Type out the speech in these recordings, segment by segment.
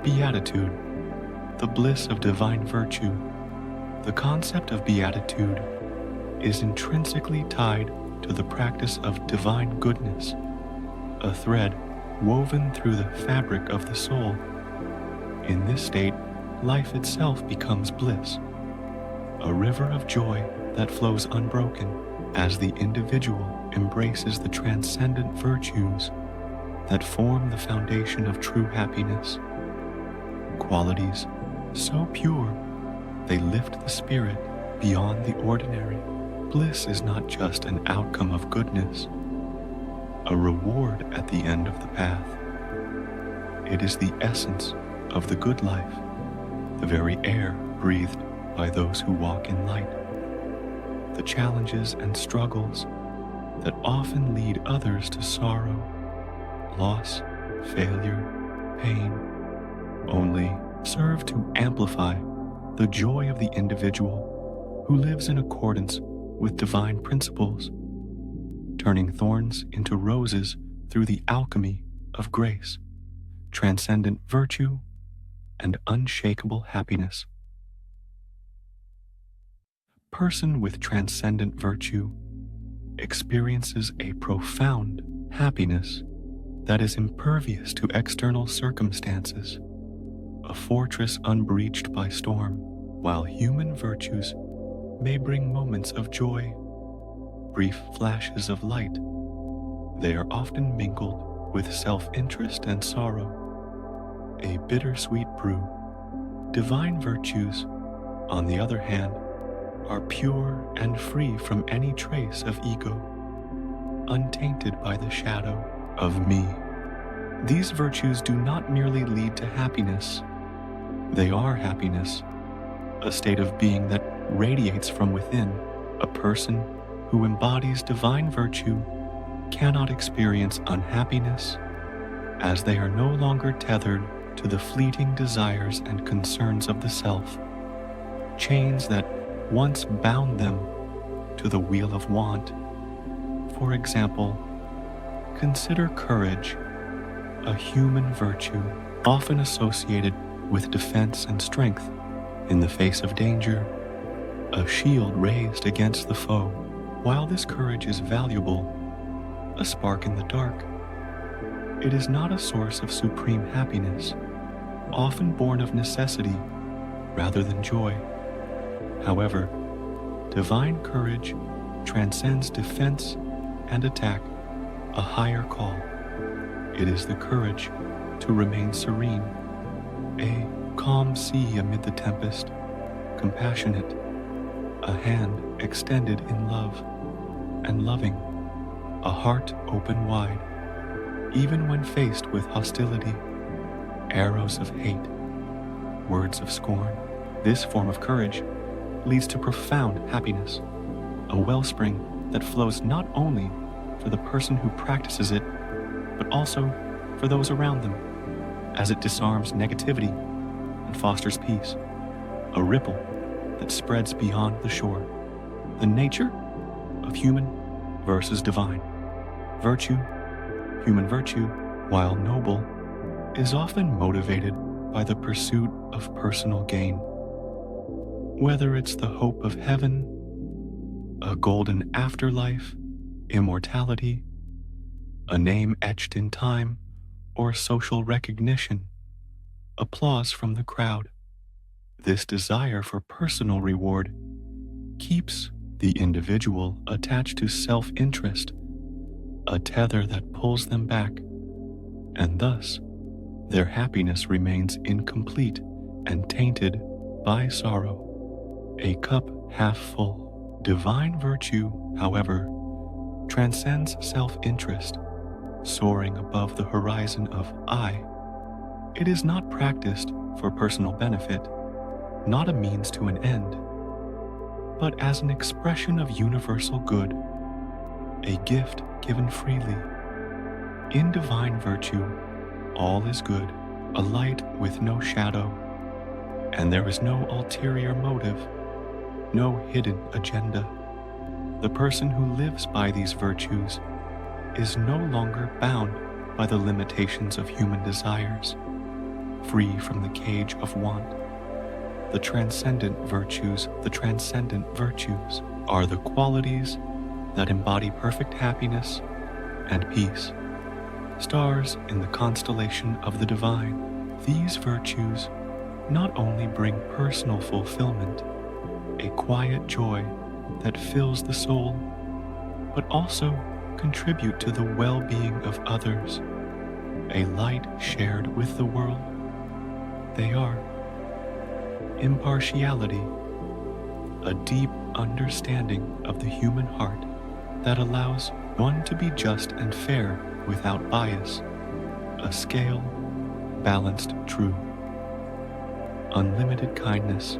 Beatitude, the bliss of divine virtue. The concept of beatitude is intrinsically tied to the practice of divine goodness, a thread woven through the fabric of the soul. In this state, life itself becomes bliss, a river of joy that flows unbroken as the individual embraces the transcendent virtues that form the foundation of true happiness. Qualities so pure they lift the spirit beyond the ordinary. Bliss is not just an outcome of goodness, a reward at the end of the path. It is the essence of the good life, the very air breathed by those who walk in light. The challenges and struggles that often lead others to sorrow, loss, failure, pain, only serve to amplify the joy of the individual who lives in accordance with divine principles, turning thorns into roses through the alchemy of grace, transcendent virtue, and unshakable happiness. Person with transcendent virtue experiences a profound happiness that is impervious to external circumstances, a fortress unbreached by storm. While human virtues may bring moments of joy, brief flashes of light, they are often mingled with self-interest and sorrow, a bittersweet brew. Divine virtues, on the other hand, are pure and free from any trace of ego, untainted by the shadow of me. These virtues do not merely lead to happiness, they are happiness, a state of being that radiates from within. A person who embodies divine virtue cannot experience unhappiness, as they are no longer tethered to the fleeting desires and concerns of the self, chains that once bound them to the wheel of want. For example, consider courage, a human virtue often associated with defense and strength in the face of danger, a shield raised against the foe. While this courage is valuable, a spark in the dark, it is not a source of supreme happiness, often born of necessity rather than joy. However, divine courage transcends defense and attack, a higher call. It is the courage to remain serene, a calm sea amid the tempest, compassionate, a hand extended in love, and loving, a heart open wide, even when faced with hostility, arrows of hate, words of scorn. This form of courage leads to profound happiness, a wellspring that flows not only for the person who practices it, but also for those around them, as it disarms negativity and fosters peace, a ripple that spreads beyond the shore. The nature of human versus divine. Virtue, human virtue, while noble, is often motivated by the pursuit of personal gain. Whether it's the hope of heaven, a golden afterlife, immortality, a name etched in time, or social recognition, applause from the crowd. This desire for personal reward keeps the individual attached to self-interest, a tether that pulls them back, and thus their happiness remains incomplete and tainted by sorrow. A cup half full. Divine virtue, however, transcends self-interest, soaring above the horizon of I. It is not practiced for personal benefit, not a means to an end, but as an expression of universal good, a gift given freely. In divine virtue, all is good, a light with no shadow, and there is no ulterior motive, no hidden agenda. The person who lives by these virtues is no longer bound by the limitations of human desires. free from the cage of want. The transcendent virtues are the qualities that embody perfect happiness and peace. Stars in the constellation of the divine, these virtues not only bring personal fulfillment, a quiet joy that fills the soul, but also contribute to the well-being of others, a light shared with the world. They are impartiality, a deep understanding of the human heart that allows one to be just and fair without bias, a scale balanced true. Unlimited kindness,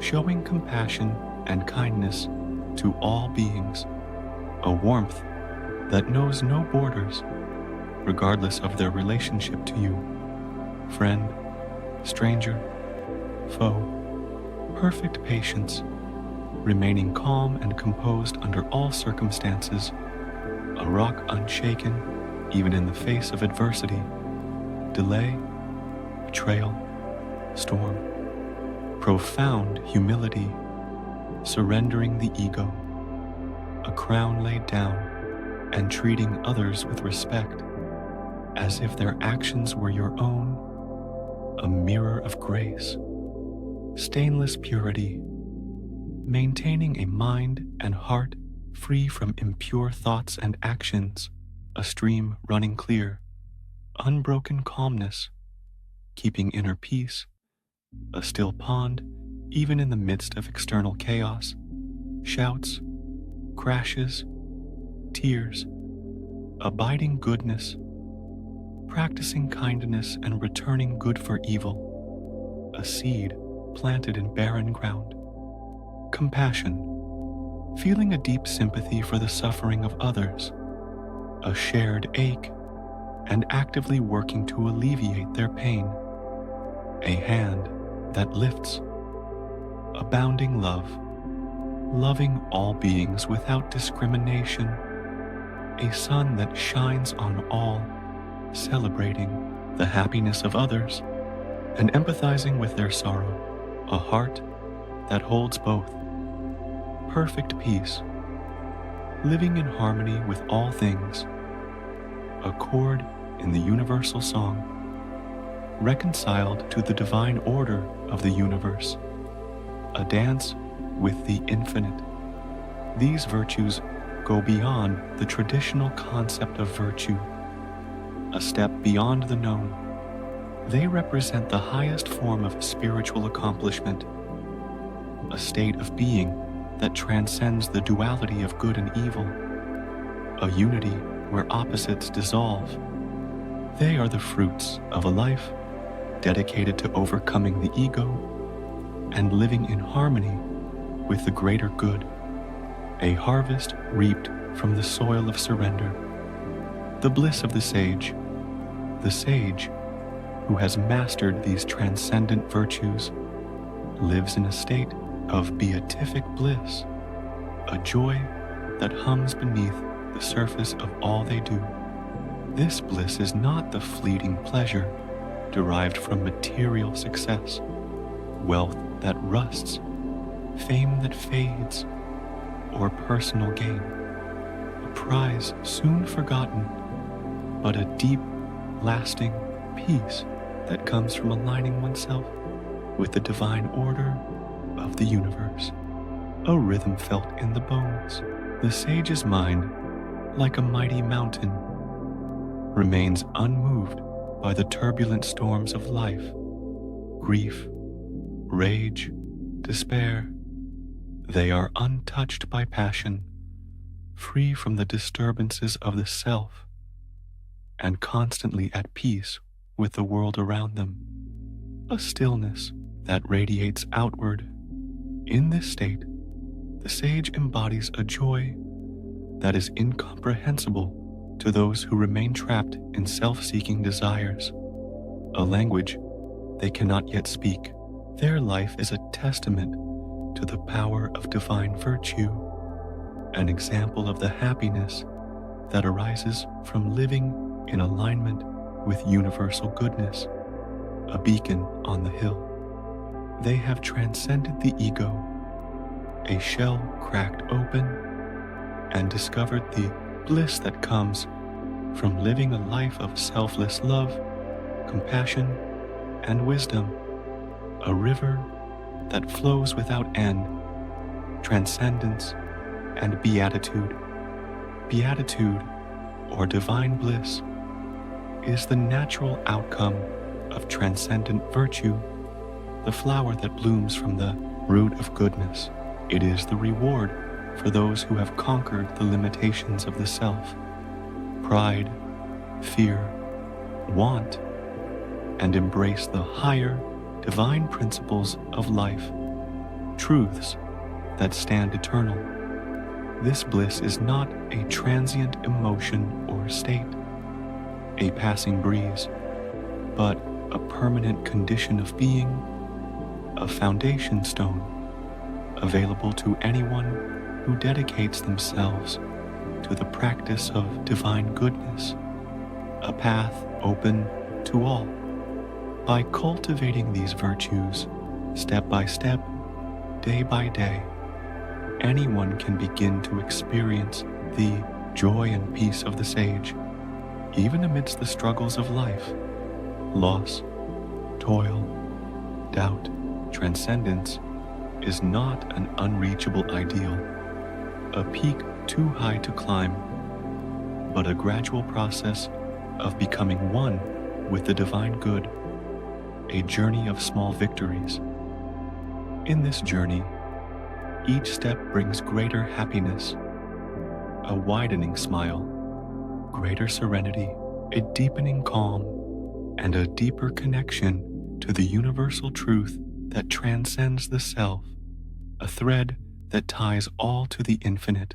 showing compassion and kindness to all beings, a warmth that knows no borders, regardless of their relationship to you, friend, stranger, foe. Perfect patience, remaining calm and composed under all circumstances, a rock unshaken even in the face of adversity, delay, betrayal, storm. Profound humility, surrendering the ego, a crown laid down, and treating others with respect, as if their actions were your own, a mirror of grace. Stainless purity, maintaining a mind and heart free from impure thoughts and actions, a stream running clear, unbroken calmness, keeping inner peace, a still pond even in the midst of external chaos, shouts, crashes, tears, abiding goodness, practicing kindness and returning good for evil, a seed planted in barren ground. Compassion, feeling a deep sympathy for the suffering of others, a shared ache, and actively working to alleviate their pain. A hand that lifts. Abounding love, loving all beings without discrimination. A sun that shines on all, celebrating the happiness of others and empathizing with their sorrow. A heart that holds both. Perfect peace, living in harmony with all things. A chord in the universal song, reconciled to the divine order of the universe. A dance with the infinite. These virtues go beyond the traditional concept of virtue, a step beyond the known. They represent the highest form of spiritual accomplishment, a state of being that transcends the duality of good and evil, a unity where opposites dissolve. They are the fruits of a life dedicated to overcoming the ego and living in harmony with the greater good, a harvest reaped from the soil of surrender. The bliss of the sage who has mastered these transcendent virtues, lives in a state of beatific bliss, a joy that hums beneath the surface of all they do. This bliss is not the fleeting pleasure derived from material success, wealth that rusts, fame that fades, or personal gain, a prize soon forgotten, but a deep, lasting peace that comes from aligning oneself with the divine order of the universe, a rhythm felt in the bones. The sage's mind, like a mighty mountain, remains unmoved by the turbulent storms of life, grief, rage, despair. They are untouched by passion, free from the disturbances of the self, and constantly at peace with the world around them, a stillness that radiates outward. In this state, the sage embodies a joy that is incomprehensible to those who remain trapped in self-seeking desires, a language they cannot yet speak. Their life is a testament to the power of divine virtue, an example of the happiness that arises from living in alignment with universal goodness. a beacon on the hill. They have transcended the ego, a shell cracked open, and discovered the bliss that comes from living a life of selfless love, compassion, and wisdom, a river that flows without end, transcendence and beatitude. Beatitude, or divine bliss, is the natural outcome of transcendent virtue, the flower that blooms from the root of goodness. It is the reward for those who have conquered the limitations of the self, pride, fear, want, and embrace the higher, divine principles of life, truths that stand eternal. This bliss is not a transient emotion or state, a passing breeze, but a permanent condition of being, a foundation stone, available to anyone who dedicates themselves to the practice of divine goodness, a path open to all. By cultivating these virtues step by step, day by day, anyone can begin to experience the joy and peace of the sage, even amidst the struggles of life, loss, toil, doubt. Transcendence is not an unreachable ideal, a peak too high to climb, but a gradual process of becoming one with the divine good, a journey of small victories. In this journey, each step brings greater happiness, a widening smile, greater serenity, a deepening calm, and a deeper connection to the universal truth that transcends the self, a thread that ties all to the infinite.